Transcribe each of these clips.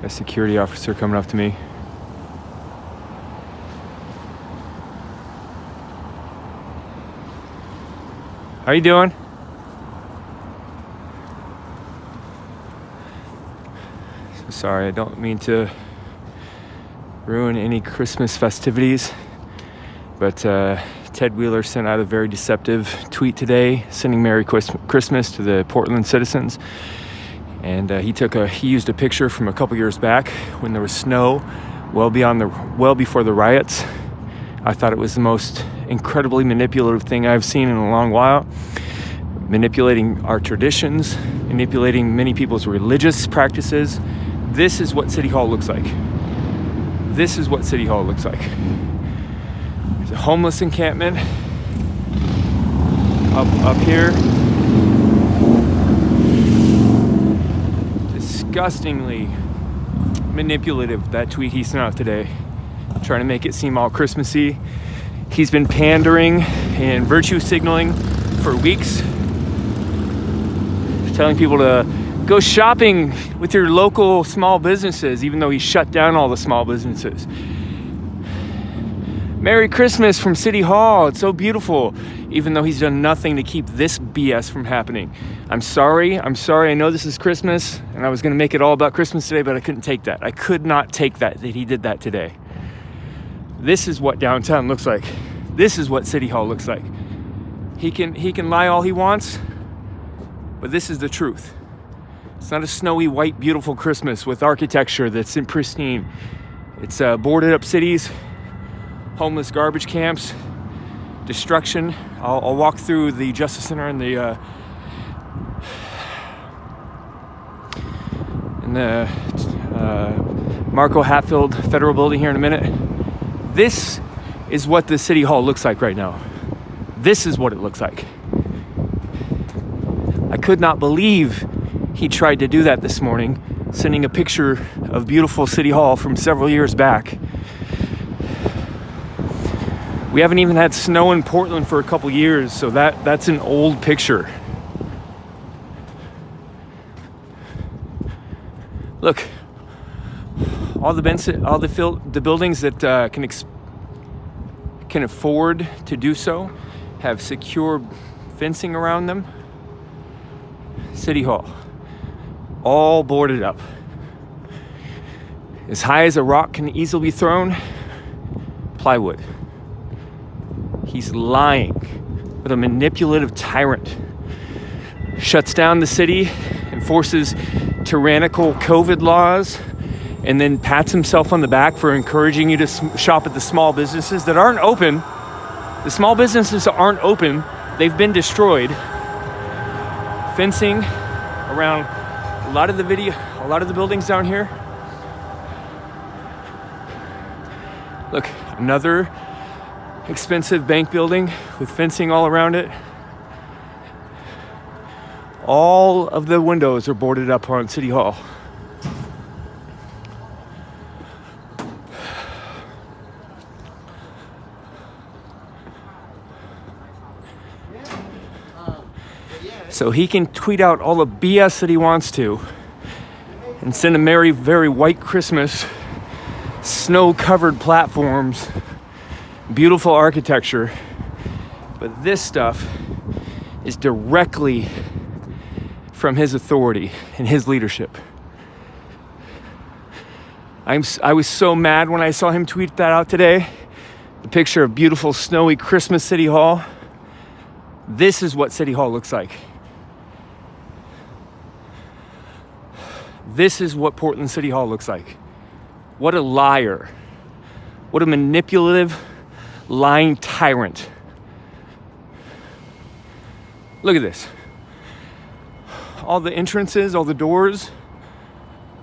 A security officer coming up to me. How you doing? So sorry, I don't mean to ruin any Christmas festivities, but Ted Wheeler sent out a very deceptive tweet today, sending Merry Christmas to the Portland citizens. And he used a picture from a couple years back when there was snow well before the riots. I thought it was the most incredibly manipulative thing I've seen in a long while. Manipulating our traditions, manipulating many people's religious practices. This is what City Hall looks like. This is what City Hall looks like. There's a homeless encampment up here. Disgustingly manipulative, that tweet he sent out today, trying to make it seem all Christmassy. He's been pandering and virtue signaling for weeks, telling people to go shopping with your local small businesses, even though he shut down all the small businesses. Merry Christmas from City Hall, it's so beautiful, even though he's done nothing to keep this BS from happening. I'm sorry, I know this is Christmas, and I was gonna make it all about Christmas today, but I couldn't take that. I could not take that he did that today. This is what downtown looks like. This is what City Hall looks like. He can lie all he wants, but this is the truth. It's not a snowy, white, beautiful Christmas with architecture that's in pristine. It's boarded up cities, homeless garbage camps, destruction. I'll walk through the Justice Center and the Marco Hatfield Federal Building here in a minute. This is what the City Hall looks like right now. This is what it looks like. I could not believe he tried to do that this morning, sending a picture of beautiful City Hall from several years back. We haven't even had snow in Portland for a couple years, so that's an old picture. Look, all the buildings that can afford to do so have secure fencing around them. City Hall, all boarded up. As high as a rock can easily be thrown, plywood. He's lying, but a manipulative tyrant. Shuts down the city, enforces tyrannical COVID laws, and then pats himself on the back for encouraging you to shop at the small businesses that aren't open. The small businesses aren't open. They've been destroyed. Fencing around a lot of the buildings down here. Look, another expensive bank building with fencing all around it. All of the windows are boarded up on City Hall. So he can tweet out all the BS that he wants to and send a merry, very white Christmas, snow-covered platforms, beautiful architecture. But this stuff is directly from his authority and his leadership. I was so mad when I saw him tweet that out today. The picture of beautiful, snowy Christmas City Hall. This is what City Hall looks like. This is what Portland City Hall looks like. What a liar. What a manipulative, lying tyrant. Look at this. All the entrances, all the doors,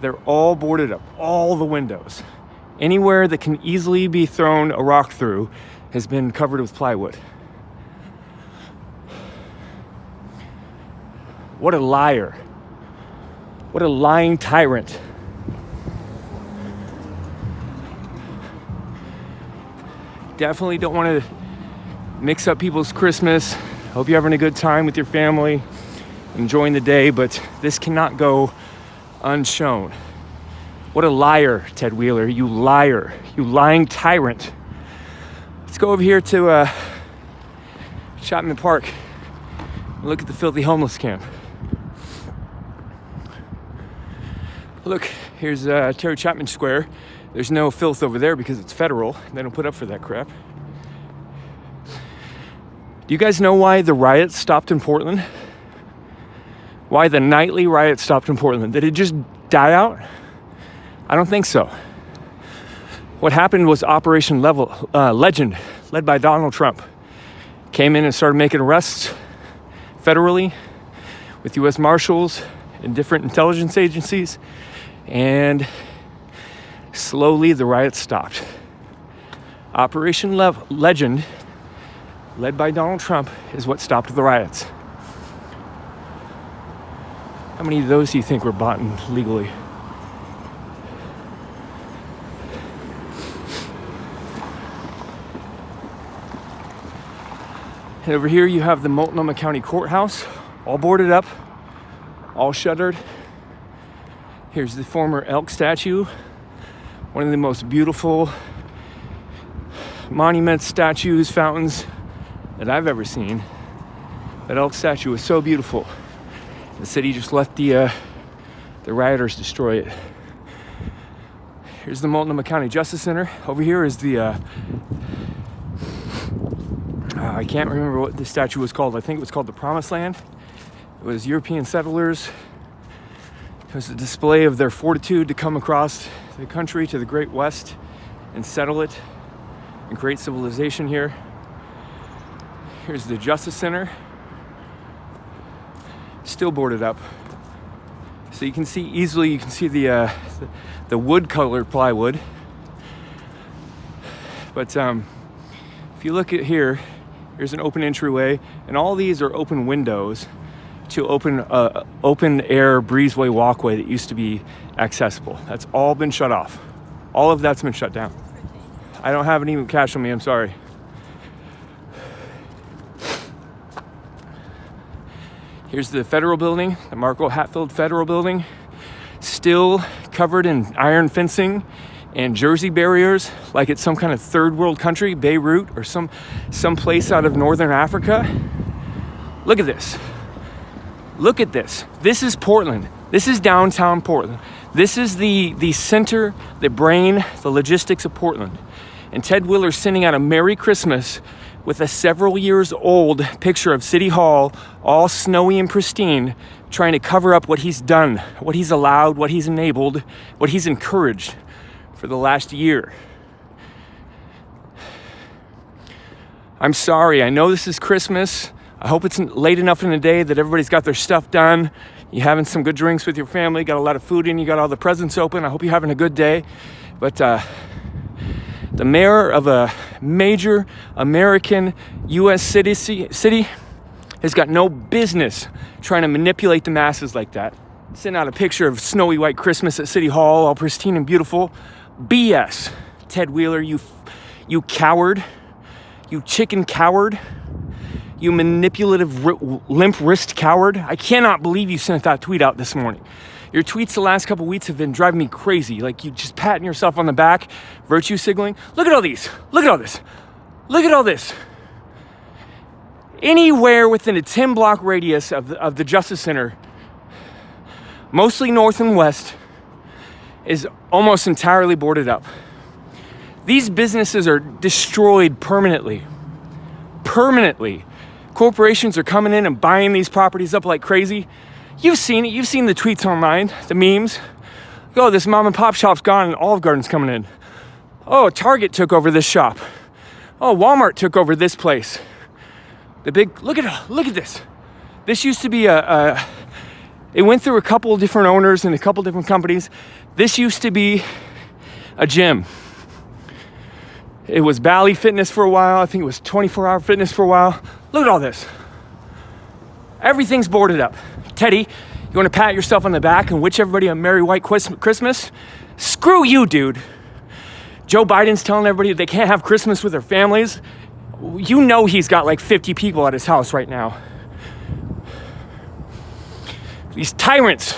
they're all boarded up. All the windows. Anywhere that can easily be thrown a rock through has been covered with plywood. What a liar. What a lying tyrant. Definitely don't want to mix up people's Christmas. Hope you're having a good time with your family, enjoying the day, but this cannot go unshown. What a liar, Ted Wheeler. You liar. You lying tyrant. Let's go over here to Chapman Park and look at the filthy homeless camp. Look, here's Terry Chapman Square. There's no filth over there because it's federal. They don't put up for that crap. Do you guys know why the riots stopped in Portland? Why the nightly riots stopped in Portland? Did it just die out? I don't think so. What happened was Operation Legend, led by Donald Trump, came in and started making arrests federally with U.S. Marshals and different intelligence agencies, and slowly the riots stopped. Operation Legend, led by Donald Trump, is what stopped the riots. How many of those do you think were bought legally? And over here you have the Multnomah County Courthouse, all boarded up, all shuttered. Here's the former elk statue, one of the most beautiful monuments, statues, fountains that I've ever seen. That elk statue was so beautiful. The city just let the rioters destroy it. Here's the Multnomah County Justice Center. Over here is the I can't remember what the statue was called. I think it was called the Promised Land. It was European settlers. It was a display of their fortitude to come across the country to the Great West and settle it and create civilization here. Here's the Justice Center. Still boarded up. So you can see easily, you can see the wood colored plywood. But if you look at here, here's an open entryway, and all these are open windows to open air breezeway walkway that used to be accessible. That's all been shut off. All of that's been shut down. I don't have any cash on me, I'm sorry. Here's the federal building, the Marco Hatfield Federal Building, still covered in iron fencing and Jersey barriers, like it's some kind of third world country, Beirut, or some place out of northern Africa. Look at this. Look at this. This is Portland. This is downtown Portland. This is the center, the brain, the logistics of Portland. And Ted Wheeler's sending out a Merry Christmas with a several years old picture of City Hall, all snowy and pristine, trying to cover up what he's done, what he's allowed, what he's enabled, what he's encouraged for the last year. I'm sorry, I know this is Christmas. I hope it's late enough in the day that everybody's got their stuff done. You're having some good drinks with your family, got a lot of food in, you got all the presents open. I hope you're having a good day. But the mayor of a major American U.S. city has got no business trying to manipulate the masses like that. Send out a picture of snowy white Christmas at City Hall, all pristine and beautiful. BS. Ted Wheeler, you coward. You chicken coward. You manipulative, limp wrist coward. I cannot believe you sent that tweet out this morning. Your tweets the last couple weeks have been driving me crazy. Like you just patting yourself on the back, virtue signaling. Look at all these. Look at all this. Look at all this. Anywhere within a 10-block radius of the Justice Center, mostly north and west, is almost entirely boarded up. These businesses are destroyed permanently. Permanently. Corporations are coming in and buying these properties up like crazy. You've seen it. You've seen the tweets online, the memes. Oh, this mom and pop shop's gone and Olive Garden's coming in. Oh, Target took over this shop. Oh, Walmart took over this place. Look at this. This used to be it went through a couple of different owners and a couple different companies. This used to be a gym. It was Bally Fitness for a while. I think it was 24-hour fitness for a while. Look at all this. Everything's boarded up. Teddy, you want to pat yourself on the back and wish everybody a Merry White Christmas? Screw you, dude. Joe Biden's telling everybody they can't have Christmas with their families. You know he's got like 50 people at his house right now. These tyrants.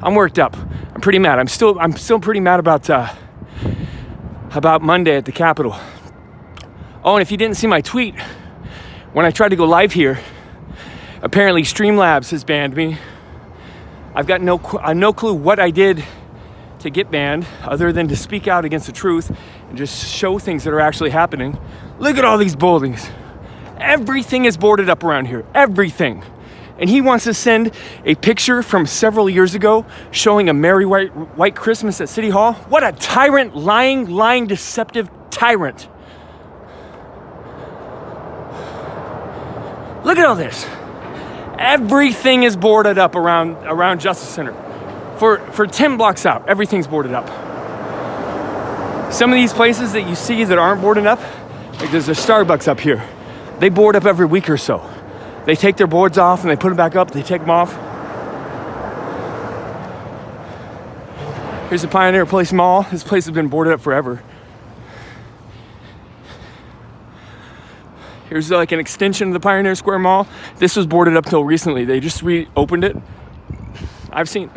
I'm worked up. I'm pretty mad. I'm still pretty mad about Monday at the Capitol. Oh, and if you didn't see my tweet, when I tried to go live here, apparently Streamlabs has banned me. I've got no clue what I did to get banned, other than to speak out against the truth and just show things that are actually happening. Look at all these buildings. Everything is boarded up around here. Everything. And he wants to send a picture from several years ago showing a merry white Christmas at City Hall. What a tyrant, lying, deceptive tyrant. Look at all this. Everything is boarded up around Justice Center. For 10 blocks out, everything's boarded up. Some of these places that you see that aren't boarded up, like there's a Starbucks up here. They board up every week or so. They take their boards off and they put them back up. They take them off. Here's the Pioneer Place Mall. This place has been boarded up forever. Here's like an extension of the Pioneer Square Mall. This was boarded up till recently. They just reopened it. I've seen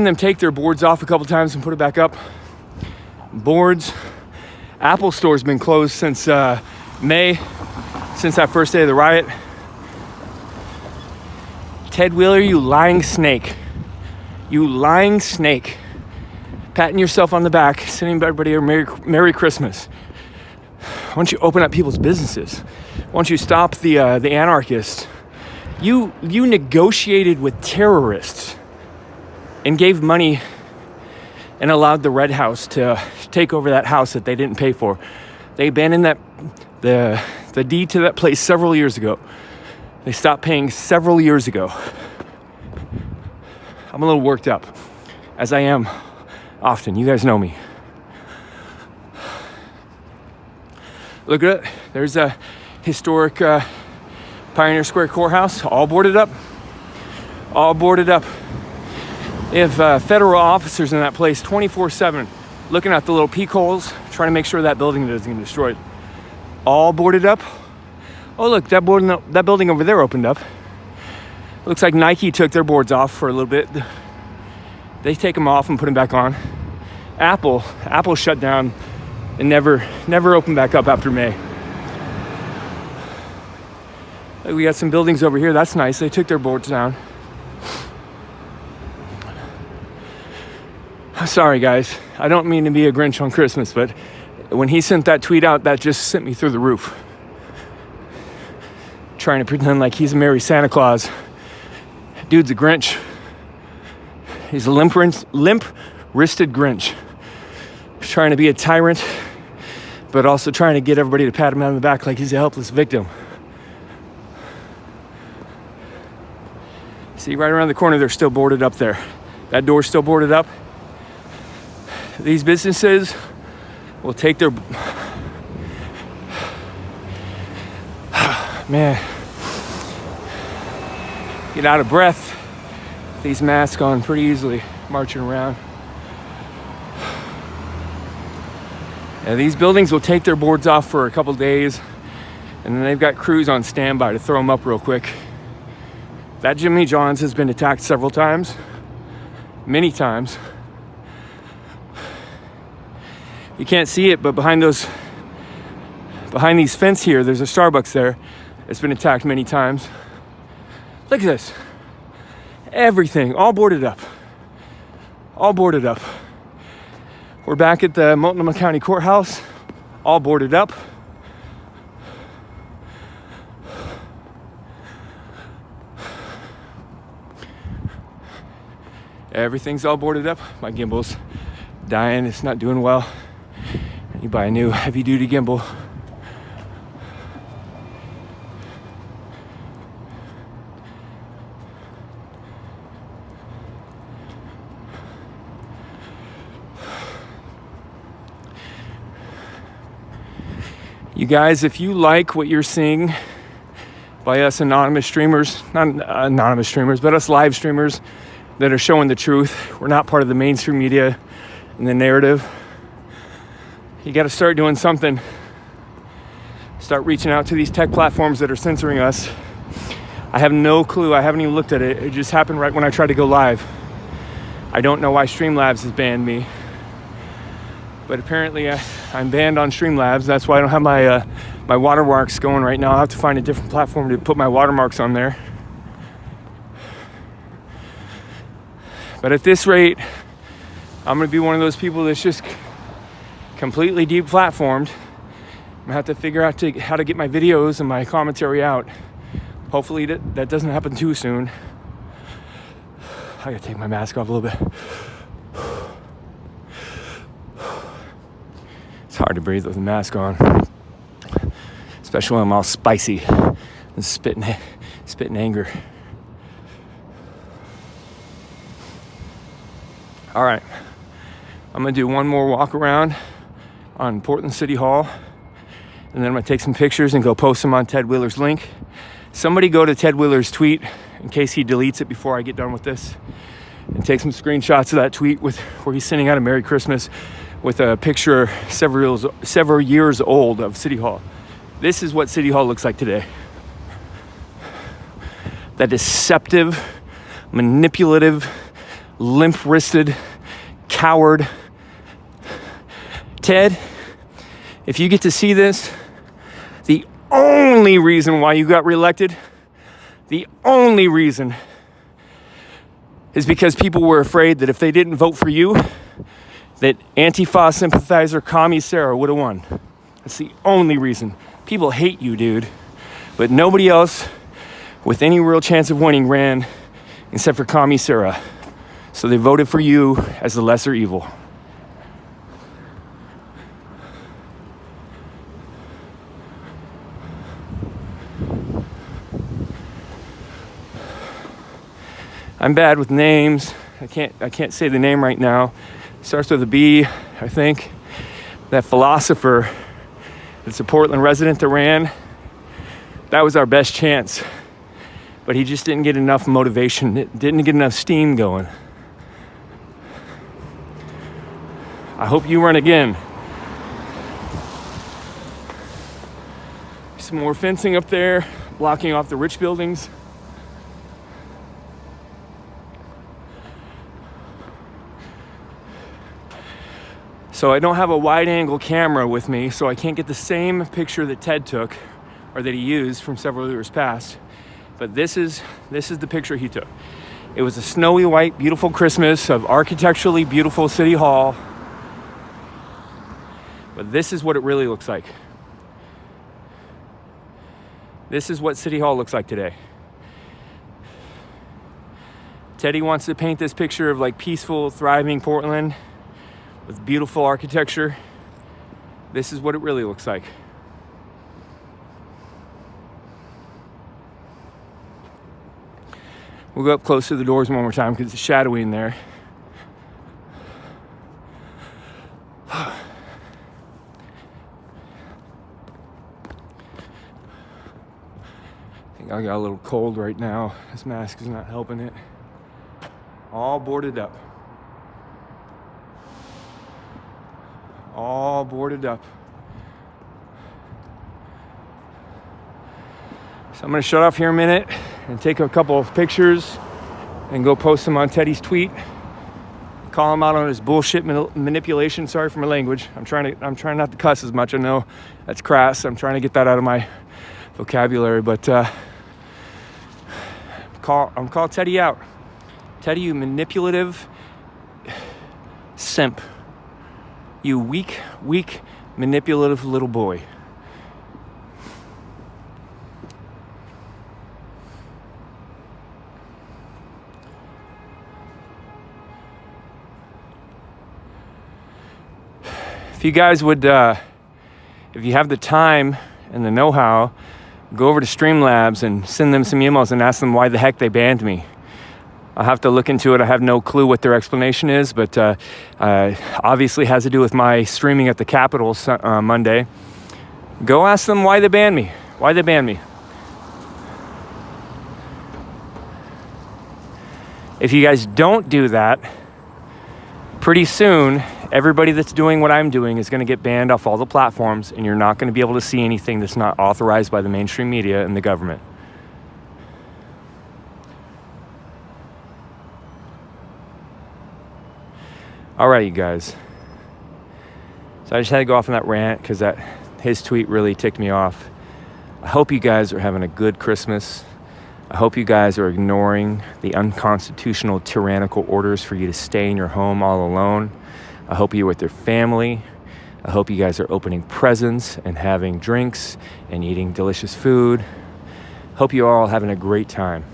them take their boards off a couple times and put it back up. Boards. Apple Store's been closed since May, since that first day of the riot. Ted Wheeler, you lying snake. You lying snake. Patting yourself on the back, sending everybody a Merry Christmas. Why don't you open up people's businesses? Why don't you stop the anarchists? You negotiated with terrorists and gave money and allowed the Red House to take over that house that they didn't pay for. They abandoned the deed to that place several years ago. They stopped paying several years ago. I'm a little worked up, as I am often. You guys know me. Look at it. There's a historic Pioneer Square Courthouse, all boarded up. All boarded up. They have federal officers in that place 24/7, looking at the little peek holes, trying to make sure that building doesn't get destroyed. All boarded up. Oh, look, that building over there opened up. Looks like Nike took their boards off for a little bit. They take them off and put them back on. Apple shut down and never opened back up after May. We got some buildings over here. That's nice. They took their boards down. Sorry, guys. I don't mean to be a Grinch on Christmas, but when he sent that tweet out, that just sent me through the roof. Trying to pretend like he's a merry Santa Claus. Dude's a Grinch. He's a limp-wristed Grinch. Trying to be a tyrant, but also trying to get everybody to pat him on the back like he's a helpless victim. See, right around the corner, they're still boarded up there. That door's still boarded up. These businesses will take their... Man. Get out of breath. These masks on pretty easily, marching around. Yeah, these buildings will take their boards off for a couple days, and then they've got crews on standby to throw them up real quick. That Jimmy John's has been attacked several times, many times. You can't see it, but behind these fence here, there's a Starbucks there. It's been attacked many times. Look at this. Everything, all boarded up. All boarded up. We're back at the Multnomah County Courthouse, all boarded up. Everything's all boarded up. My gimbal's dying, it's not doing well. You buy a new heavy-duty gimbal. You guys, if you like what you're seeing by us anonymous streamers, not anonymous streamers, but us live streamers that are showing the truth, we're not part of the mainstream media and the narrative. You got to start doing something. Start reaching out to these tech platforms that are censoring us. I have no clue. I haven't even looked at it. It just happened right when I tried to go live. I don't know why Streamlabs has banned me, but apparently I'm banned on Streamlabs. That's why I don't have my my watermarks going right now. I'll have to find a different platform to put my watermarks on there. But at this rate, I'm gonna be one of those people that's just completely deplatformed. I'm gonna have to figure out how to get my videos and my commentary out. Hopefully that doesn't happen too soon. I gotta take my mask off a little bit. It's hard to breathe with the mask on, especially when I'm all spicy and spitting anger. All right, I'm gonna do one more walk around on Portland City Hall, and then I'm gonna take some pictures and go post them on Ted Wheeler's link. Somebody go to Ted Wheeler's tweet in case he deletes it before I get done with this, and take some screenshots of that tweet where he's sending out a Merry Christmas with a picture several years old of City Hall. This is what City Hall looks like today. That deceptive, manipulative, limp-wristed coward. Ted, if you get to see this, the only reason why you got reelected, the only reason is because people were afraid that if they didn't vote for you, that Antifa sympathizer Kami Sarah would have won. That's the only reason. People hate you, dude. But nobody else with any real chance of winning ran except for Kami Sarah. So they voted for you as the lesser evil. I'm bad with names. I can't say the name right now. It starts with a B, I think. That philosopher, it's a Portland resident that ran. That was our best chance. But he just didn't get enough motivation, didn't get enough steam going. I hope you run again. Some more fencing up there, blocking off the rich buildings. So I don't have a wide angle camera with me, so I can't get the same picture that Ted took or that he used from several years past. But this is the picture he took. It was a snowy white, beautiful Christmas of architecturally beautiful City Hall. But this is what it really looks like. This is what City Hall looks like today. Teddy wants to paint this picture of like peaceful, thriving Portland with beautiful architecture. This is what it really looks like. We'll go up close to the doors one more time because it's shadowy in there. I got a little cold right now. This mask is not helping it. All boarded up. All boarded up. So I'm gonna shut off here a minute and take a couple of pictures and go post them on Teddy's tweet. Call him out on his bullshit manipulation. Sorry for my language. I'm trying not to cuss as much. I know that's crass. I'm trying to get that out of my vocabulary, but I'm call Teddy out. Teddy, you manipulative simp. You weak, manipulative little boy. If you guys would, if you have the time and the know-how, go over to Streamlabs and send them some emails and ask them why the heck they banned me. I'll have to look into it. I have no clue what their explanation is, but obviously has to do with my streaming at the Capitol Monday. Go ask them why they banned me. Why they banned me. If you guys don't do that, pretty soon, everybody that's doing what I'm doing is going to get banned off all the platforms, and you're not going to be able to see anything that's not authorized by the mainstream media and the government. All right, you guys. So I just had to go off on that rant because his tweet really ticked me off. I hope you guys are having a good Christmas. I hope you guys are ignoring the unconstitutional, tyrannical orders for you to stay in your home all alone. I hope you're with your family. I hope you guys are opening presents and having drinks and eating delicious food. Hope you are all having a great time.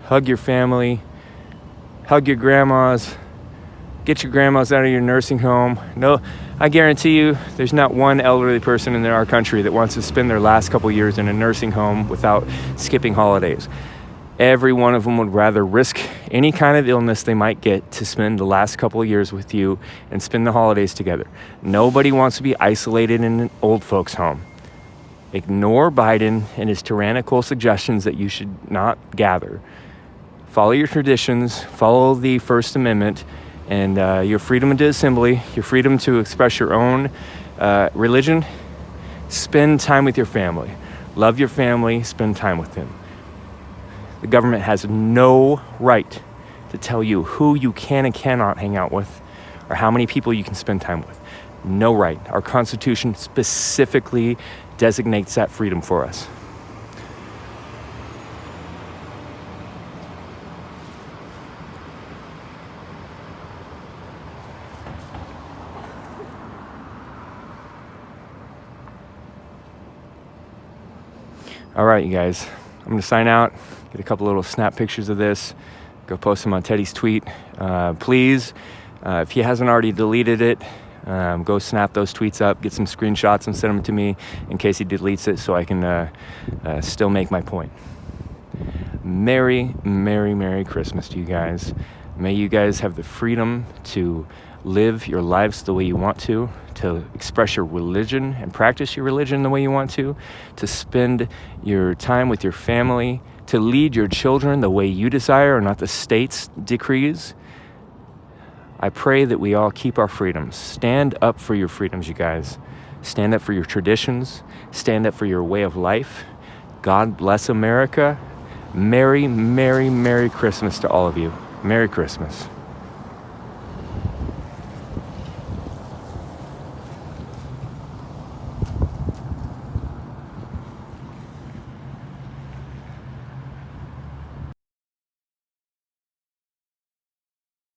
Hug your family. Hug your grandmas. Get your grandmas out of your nursing home. No, I guarantee you there's not one elderly person in our country that wants to spend their last couple years in a nursing home without skipping holidays. Every one of them would rather risk any kind of illness they might get to spend the last couple of years with you and spend the holidays together. Nobody wants to be isolated in an old folks' home. Ignore Biden and his tyrannical suggestions that you should not gather. Follow your traditions, follow the First Amendment, and your freedom to assembly, your freedom to express your own religion. Spend time with your family. Love your family, spend time with them. The government has no right to tell you who you can and cannot hang out with or how many people you can spend time with. No right. Our Constitution specifically designates that freedom for us. All right, you guys, I'm going to sign out, get a couple little snap pictures of this, go post them on Teddy's tweet. Please, if he hasn't already deleted it, go snap those tweets up, get some screenshots and send them to me in case he deletes it so I can still make my point. Merry, Merry, Merry Christmas to you guys. May you guys have the freedom to live your lives the way you want to express your religion and practice your religion the way you want to spend your time with your family, to lead your children the way you desire and not the state's decrees. I pray that we all keep our freedoms. Stand up for your freedoms, you guys. Stand up for your traditions. Stand up for your way of life. God bless America. Merry, Merry, Merry Christmas to all of you. Merry Christmas.